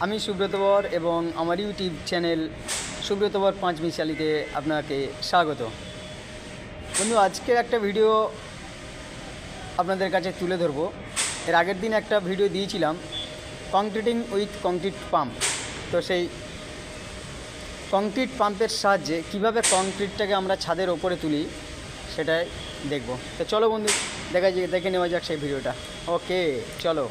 আমি সুব্রত বর এবং আমার ইউটিউব চ্যানেল সুব্রত বর পাঁচমিশালিতে আপনাকে স্বাগত। বন্ধু, আজকের একটা ভিডিও আপনাদের কাছে তুলে ধরবো। এর আগের দিন একটা ভিডিও দিয়েছিলাম কংক্রিটিং উইথ কংক্রিট পাম্প। তো সেই কংক্রিট পাম্পের সাহায্যে কিভাবে কংক্রিটটাকে আমরা ছাদের ওপরে তুলি সেটাই দেখব। তো চলো বন্ধু, দেখে নেওয়া যাক সেই ভিডিওটা। ওকে চলো।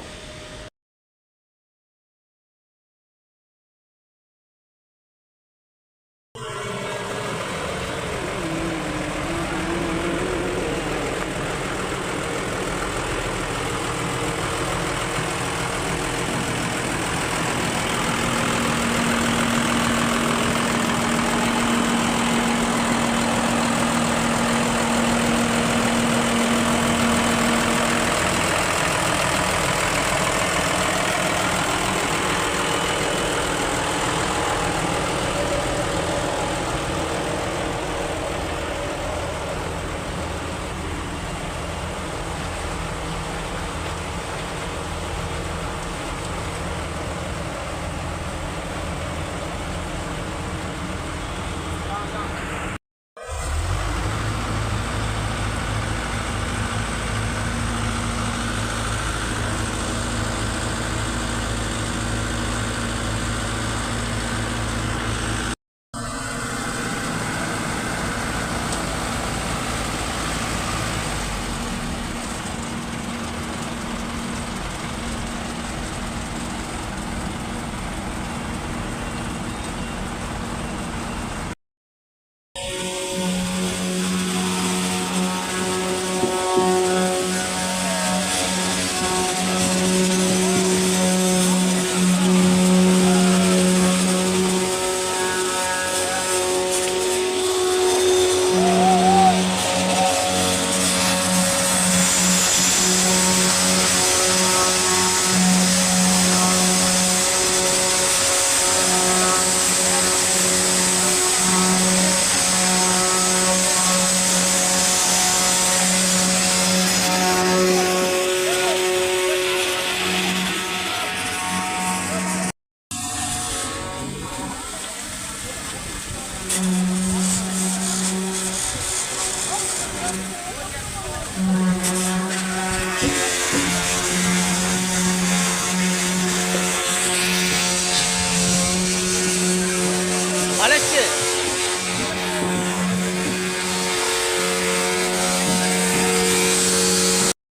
ভালো হচ্ছে।